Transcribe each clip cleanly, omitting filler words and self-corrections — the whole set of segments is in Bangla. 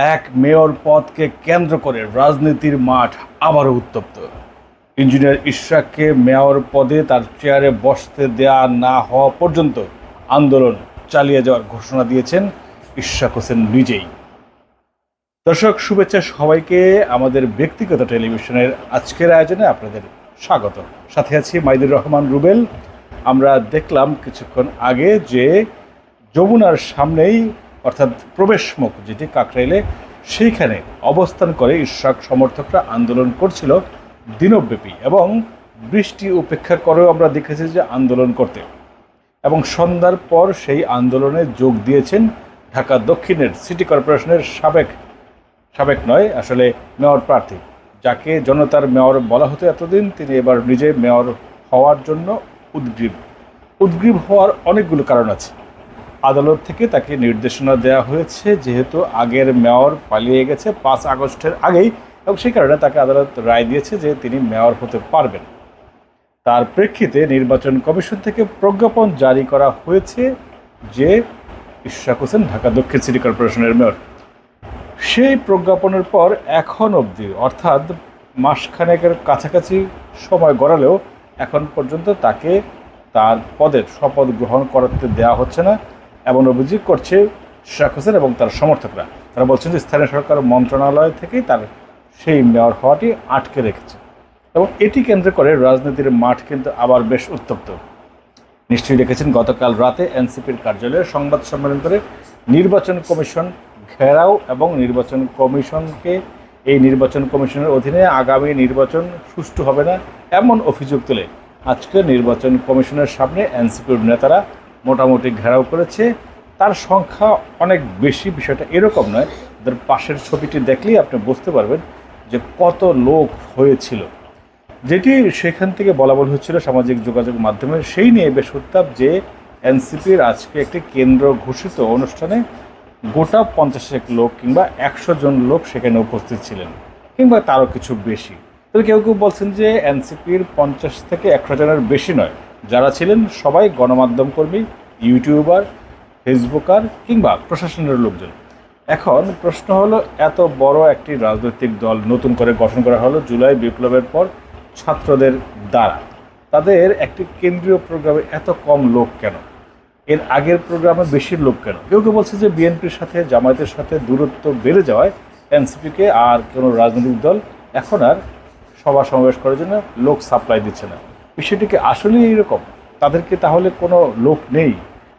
এক মেয়র পদকে কেন্দ্র করে রাজনীতির মাঠ আবারও উত্তপ্ত। ইঞ্জিনিয়ার ইশরাককে মেয়র পদে তার চেয়ারে বসতে দেয়া না হওয়া পর্যন্ত আন্দোলন চালিয়ে যাওয়ার ঘোষণা দিয়েছেন ইশরাক হোসেন নিজেই। দর্শক, শুভেচ্ছা সবাইকে আমাদের ব্যক্তিগত টেলিভিশনের আজকের আয়োজনে আপনাদের স্বাগত। সাথে আছি মাইদুর রহমান রুবেল। আমরা দেখলাম কিছুক্ষণ আগে যে যমুনার সামনেই অর্থাৎ প্রবেশমুখ যেটি কাকরাইলে, সেইখানে অবস্থান করে ইশরাক সমর্থকরা আন্দোলন করছিল দিনব্যাপী, এবং বৃষ্টি উপেক্ষা করেও আমরা দেখেছি যে আন্দোলন করতে। এবং সন্ধ্যার পর সেই আন্দোলনে যোগ দিয়েছেন ঢাকা দক্ষিণের সিটি কর্পোরেশনের সাবেক নয় আসলে মেয়র প্রার্থী, যাকে জনতার মেয়র বলা হতো এতদিন, তিনি এবার নিজে মেয়র হওয়ার জন্য উদ্গ্রীব হওয়ার অনেকগুলো কারণ আছে। আদালত থেকে তাকে নির্দেশনা দেওয়া হয়েছে, যেহেতু আগের মেয়র পালিয়ে গেছে 5 আগস্টের আগেই, এবং সেই কারণে তাকে আদালত রায় দিয়েছে যে তিনি মেয়র হতে পারবেন। তার প্রেক্ষিতে নির্বাচন কমিশন থেকে প্রজ্ঞাপন জারি করা হয়েছে যে ইশরাক হোসেন ঢাকা দক্ষিণ সিটি কর্পোরেশনের মেয়র। সেই প্রজ্ঞাপনের পর এখন অবধি, অর্থাৎ মাসখানেকের কাছাকাছি সময় গড়ালেও এখন পর্যন্ত তাকে তার পদের শপথ গ্রহণ করাতে দেওয়া হচ্ছে না, এমন অভিযোগ করছে ইশরাক হোসেন এবং তার সমর্থকরা। তারা বলছেন যে স্থানীয় সরকার মন্ত্রণালয় থেকেই তার সেই মেয়র হওয়াটি আটকে রেখেছে, এবং এটি কেন্দ্র করে রাজনীতির মাঠ কিন্তু আবার বেশ উত্তপ্ত। নিশ্চয়ই দেখেছেন গতকাল রাতে এনসিপির কার্যালয়ে সংবাদ সম্মেলন করে নির্বাচন কমিশন ঘেরাও এবং নির্বাচন কমিশনের অধীনে আগামী নির্বাচন সুষ্ঠু হবে না এমন অভিযোগ তুলে আজকে নির্বাচন কমিশনের সামনে এনসিপির নেতারা মোটামুটি ঘেরাও করেছে। তার সংখ্যা অনেক বেশি, বিষয়টা এরকম নয়। ওদের পাশের ছবিটি দেখলেই আপনি বুঝতে পারবেন যে কত লোক হয়েছিল, যেটি সেখান থেকে বলা হচ্ছিল সামাজিক যোগাযোগ মাধ্যমে। সেই নিয়ে বেশ উত্তাপ যে এনসিপির আজকে একটি কেন্দ্র ঘোষিত অনুষ্ঠানে গোটা 50 লোক কিংবা 100 জন লোক সেখানে উপস্থিত ছিলেন, কিংবা তারও কিছু বেশি। তবে কেউ কেউ বলছেন যে এনসিপির 50 থেকে 100 জনের বেশি নয়, যারা ছিলেন সবাই গণমাধ্যম কর্মী, ইউটিউবার, ফেসবুকার কিংবা প্রশাসনের লোকজন। এখন প্রশ্ন হলো, এত বড় একটি রাজনৈতিক দল নতুন করে গঠন করা হলো জুলাই বিপ্লবের পর ছাত্রদের দ্বারা, তাদের একটি কেন্দ্রীয় প্রোগ্রামে এত কম লোক কেন? এর আগের প্রোগ্রামে বেশি লোক কেন? কেউ কেউ বলছে যে বিএনপির সাথে জামায়াতের সাথে দূরত্ব বেড়ে যাওয়ায় এনসিপিকে আর কোনো রাজনৈতিক দল এখন আর সভা সমাবেশ করার জন্য লোক সাপ্লাই দিচ্ছে না। বিষয়টিকে আসলেই এরকম? তাদেরকে তাহলে কোনো লোক নেই?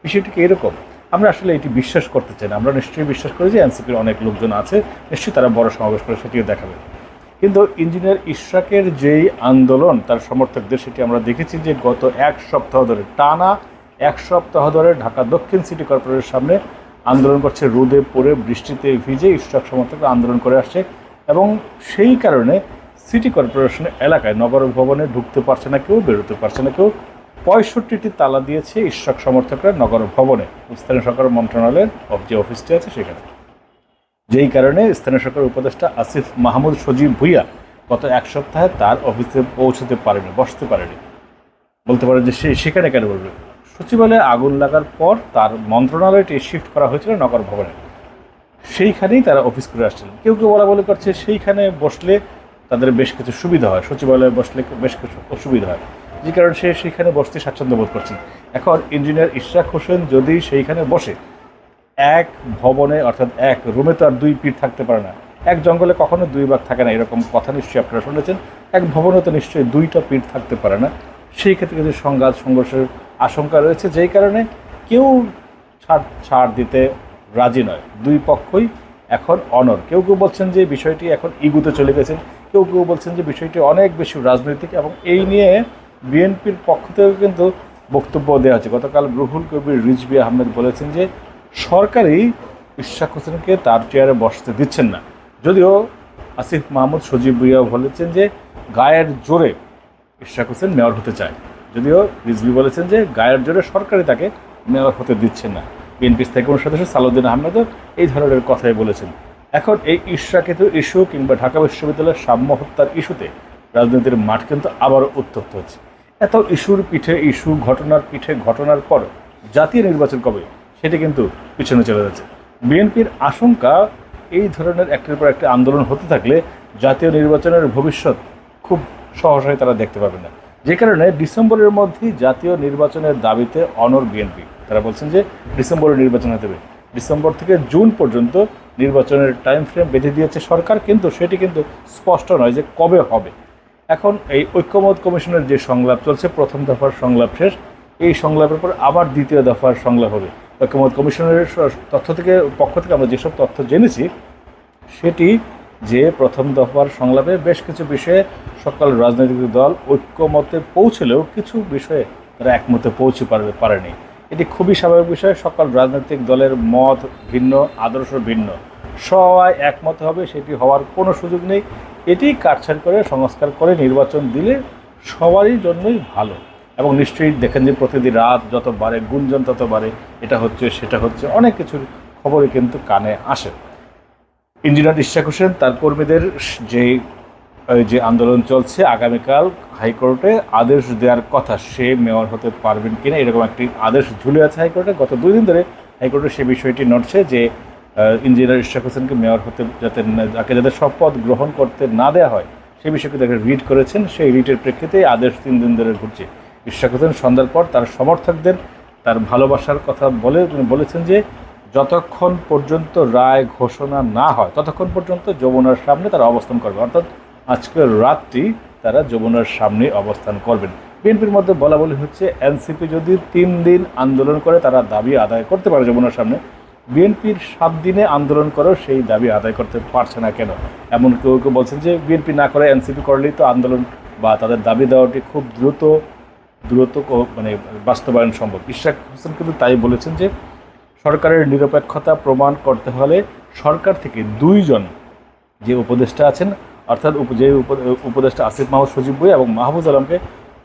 বিষয়টিকে এরকম? আমরা আসলে এটি বিশ্বাস করতে চাই না। আমরা নিশ্চয়ই বিশ্বাস করি যে এনসিপির অনেক লোকজন আছে, নিশ্চয়ই তারা বড় সমাবেশ করে সেটিও দেখাবে। কিন্তু ইঞ্জিনিয়ার ইশরাকের যেই আন্দোলন তার সমর্থকদের, সেটি আমরা দেখেছি যে গত এক সপ্তাহ ধরে, টানা 1 সপ্তাহ ধরে ঢাকা দক্ষিণ সিটি কর্পোরেশনের সামনে আন্দোলন করছে। রোদে পড়ে বৃষ্টিতে ভিজে ইশরাক সমর্থকরা আন্দোলন করে আসছে, এবং সেই কারণে সিটি কর্পোরেশনের এলাকায় নগর ভবনে ঢুকতে পারছে না কেউ, বেরোতে পারছে না কেউ। 65টি তালা দিয়েছে ইশরাক সমর্থকরা নগর ভবনে, স্থানীয় সরকার মন্ত্রণালয়ের যে অফিসটি আছে সেখানে। যেই কারণে স্থানীয় সরকার উপদেষ্টা আসিফ মাহমুদ সজীব ভুইয়া গত 1 সপ্তাহে তার অফিসে পৌঁছতে পারেনি, বসতে পারেনি। বলতে পারে যে সেখানে কেন বলবে? সচিবালয়ে আগুন লাগার পর তার মন্ত্রণালয়টি শিফট করা হয়েছিল নগর ভবনে, সেইখানেই তারা অফিস করে আসছিলেন। কেউ কেউ বলা করছে সেইখানে বসলে তাদের বেশ কিছু সুবিধা হয়, সচিবালয়ে বসলে বেশ কিছু অসুবিধা হয়, যে কারণে সেইখানে বসতে স্বাচ্ছন্দ্য বোধ করছেন। এখন ইঞ্জিনিয়ার ইশরাক হোসেন যদি সেইখানে বসে, এক ভবনে অর্থাৎ এক রুমে তো আর 2 পিঠ থাকতে পারে না। এক জঙ্গলে কখনো 2 ভাগ থাকে না, এরকম কথা নিশ্চয়ই আপনারা শুনেছেন। এক ভবনে তো নিশ্চয়ই 2টা পিঠ থাকতে পারে না। সেই ক্ষেত্রে কিছু সংঘাত সংঘর্ষের আশঙ্কা রয়েছে, যেই কারণে কেউ ছাড় দিতে রাজি নয়। 2 পক্ষই এখন অনড়। কেউ কেউ বলছেন যে বিষয়টি এখন ইগুতে চলে গেছেন, কেউ কেউ বলছেন যে বিষয়টি অনেক বেশি রাজনৈতিক, এবং এই নিয়ে বিএনপির পক্ষ থেকে কিন্তু বক্তব্য দেওয়া হচ্ছে। গতকাল রুহুল কবির রিজভী আহমেদ বলেছেন যে সরকারই ইশরাক হোসেনকে তার চেয়ারে বসতে দিচ্ছেন না, যদিও আসিফ মাহমুদ সজীব ভুইয়া বলেছেন যে গায়ের জোরে ইশরাক হোসেন মেয়র হতে চায়, যদিও রিজভী বলেছেন যে গায়ের জোরে সরকারই তাকে মেয়র হতে দিচ্ছেন না। বিএনপির স্থায়ী কমিটির সদস্য সালাউদ্দিন আহমেদও এই ধরনের কথাই বলেছেন। এখন এই ইশরাকিত ইস্যু কিংবা ঢাকা বিশ্ববিদ্যালয়ের সাম্য হত্যার ইস্যুতে রাজনীতির মাঠ কিন্তু আবারও উত্তপ্ত হচ্ছে। এত ইস্যু ঘটনার পর জাতীয় নির্বাচন কবে, সেটি কিন্তু পিছনে চলে যাচ্ছে। বিএনপির আশঙ্কা এই ধরনের একটার পর একটা আন্দোলন হতে থাকলে জাতীয় নির্বাচনের ভবিষ্যৎ খুব সহসাই তারা দেখতে পাবে না। যে কারণে ডিসেম্বরের মধ্যেই জাতীয় নির্বাচনের দাবিতে অনড় বিএনপি। তারা বলছেন যে ডিসেম্বরে নির্বাচন হতে হবে। ডিসেম্বর থেকে জুন পর্যন্ত নির্বাচনের টাইম ফ্রেম বেঁধে দিয়েছে সরকার, কিন্তু সেটি কিন্তু স্পষ্ট নয় যে কবে হবে। এখন এই ঐক্যমত কমিশনের যে সংলাপ চলছে, প্রথম দফার সংলাপ শেষ, এই সংলাপের পর আবার দ্বিতীয় দফার সংলাপ হবে। ঐক্যমত কমিশনের পক্ষ থেকে আমরা যেসব তথ্য জেনেছি সেটি যে প্রথম দফার সংলাপে বেশ কিছু বিষয়ে সকল রাজনৈতিক দল ঐক্যমতে পৌঁছলেও কিছু বিষয়ে তারা একমতে পৌঁছে পারেনি। এটি খুবই স্বাভাবিক বিষয়। সকল রাজনৈতিক দলের মত ভিন্ন, আদর্শ ভিন্ন, সবাই একমত হবে সেটি হওয়ার কোনো সুযোগ নেই। এটি কাটছাঁট করে সংস্কার করে নির্বাচন দিলে সবারই জন্যই ভালো। এবং নিশ্চয়ই দেখেন যে প্রতিদিন রাত যত বাড়ে গুঞ্জন তত বাড়ে, এটা হচ্ছে সেটা হচ্ছে, অনেক কিছুর খবরই কিন্তু কানে আসে। ইঞ্জিনিয়ার ইশরাক হোসেন তার কর্মীদের যে আন্দোলন চলছে, আগামীকাল হাইকোর্টে আদেশ দেওয়ার কথা সে মেয়র হতে পারবেন কিনা, এরকম একটি আদেশ ঝুলে আছে হাইকোর্টে। গত 2 দিন ধরে হাইকোর্টে সে বিষয়টি নড়ছে যে ইঞ্জিনিয়ার ইশরাক হোসেনকে মেয়র হতে যাতে শপথ গ্রহণ করতে না দেওয়া হয় সে বিষয়কে তাকে রিট করেছেন। সেই রিটের প্রেক্ষিতে আদেশ 3 দিন ধরে ঘুরছে। ইশরাক হোসেন সন্ধ্যার পর তার সমর্থকদের তার ভালোবাসার কথা বলেছেন যে যতক্ষণ পর্যন্ত রায় ঘোষণা না হয় ততক্ষণ পর্যন্ত যমুনার সামনে তারা অবস্থান করবে, অর্থাৎ আজকের রাতটি তারা যমুনার সামনে অবস্থান করবেন। বিএনপির মধ্যে বলা হচ্ছে এনসিপি যদি 3 দিন আন্দোলন করে তারা দাবি আদায় করতে পারে যমুনার সামনে, বিএনপির 7 দিনে আন্দোলন করেও সেই দাবি আদায় করতে পারছে না কেন। এমন কেউ কেউ বলছেন যে বিএনপি না করে এনসিপি করলেই তো আন্দোলন বা তাদের দাবি দেওয়াটি খুব দ্রুত মানে বাস্তবায়ন সম্ভব। ইশরাক হোসেন কিন্তু তাই বলেছেন যে সরকারের নিরপেক্ষতা প্রমাণ করতে হলে সরকার থেকে 2 জন যে উপদেষ্টা আছেন, অর্থাৎ যে উপদেষ্টা আসিফ মাহমুদ সজীব ভুঁইয়া এবং মাহফুজ আলমকে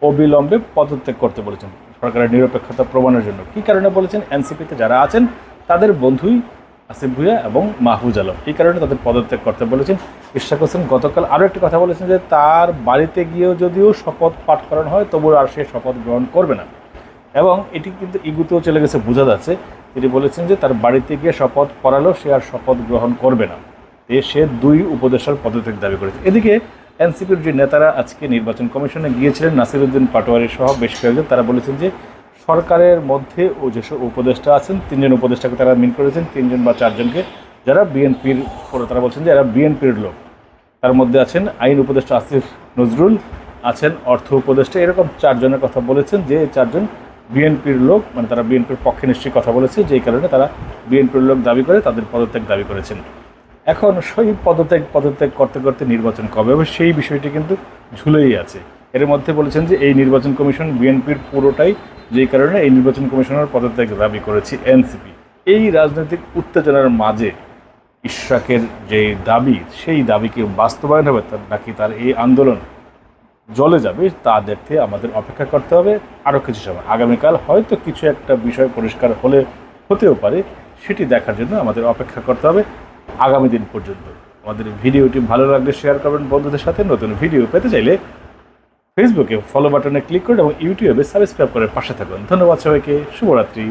অবিলম্বে পদত্যাগ করতে বলেছেন সরকারের নিরপেক্ষতা প্রমাণের জন্য। কী কারণে বলেছেন? এনসিপিতে যারা আছেন তাদের বন্ধুই আসিফ ভুঁইয়া এবং মাহফুজ আলম, এই কারণে তাদের পদত্যাগ করতে বলেছেন। ইশরাক হোসেন গতকাল আরও একটি কথা বলেছেন যে তার বাড়িতে গিয়েও যদিও শপথ পাঠ করানো হয় তবুও আর সে শপথ গ্রহণ করবে না। এবং এটি কিন্তু ইগুতেও চলে গেছে, বোঝা যাচ্ছে। তিনি বলেছেন যে তার বাড়িতে গিয়ে শপথ পড়ালেও সে আর শপথ গ্রহণ করবে না। সে 2 উপদেষ্টার পদত্যাগ দাবি করেছে। এদিকে এনসিপির যে নেতারা আজকে নির্বাচন কমিশনে গিয়েছিলেন, নাসিরউদ্দিন পাটোয়ারি সহ বেশ কয়েকজন, তারা বলেছেন যে সরকারের মধ্যে যেসব উপদেষ্টা আছেন 3 জন উপদেষ্টাকে তারা মিন করেছেন, 3 জন বা 4 জনকে, যারা বিএনপির, তারা বলছেন যে এরা বিএনপির লোক। তার মধ্যে আছেন আইন উপদেষ্টা আসিফ নজরুল, আছেন অর্থ উপদেষ্টা, এরকম 4 জনের কথা বলেছেন যে 4 জন বিএনপির লোক, মানে তারা বিএনপির পক্ষে নিশ্চয়ই কথা বলেছে, যেই কারণে তারা বিএনপির লোক দাবি করে তাদের পদত্যাগ দাবি করেছেন। এখন সেই পদত্যাগ করতে করতে নির্বাচন কবে হবে সেই বিষয়টি কিন্তু ঝুলেই আছে। এর মধ্যে বলেছেন যে এই নির্বাচন কমিশন বিএনপির পুরোটাই, যেই কারণে এই নির্বাচন কমিশনের পদত্যাগ দাবি করেছে এনসিপি। এই রাজনৈতিক উত্তেজনার মাঝে ইশরাকের যে দাবি, সেই দাবি কি বাস্তবায়ন হবে নাকি তার এই আন্দোলন জলে যাবে, তা দেখতে আমাদের অপেক্ষা করতে হবে আরও কিছু সময়। আগামীকাল হয়তো কিছু একটা বিষয় পরিষ্কার হতেও পারে, সেটি দেখার জন্য আমাদের অপেক্ষা করতে হবে আগামী দিন পর্যন্ত। আমাদের ভিডিওটি ভালো লাগলে শেয়ার করবেন বন্ধুদের সাথে। নতুন ভিডিও পেতে চাইলে ফেসবুকে ফলো বাটনে ক্লিক করুন এবং ইউটিউবে সাবস্ক্রাইব করে পাশে থাকুন। ধন্যবাদ সবাইকে, শুভরাত্রি।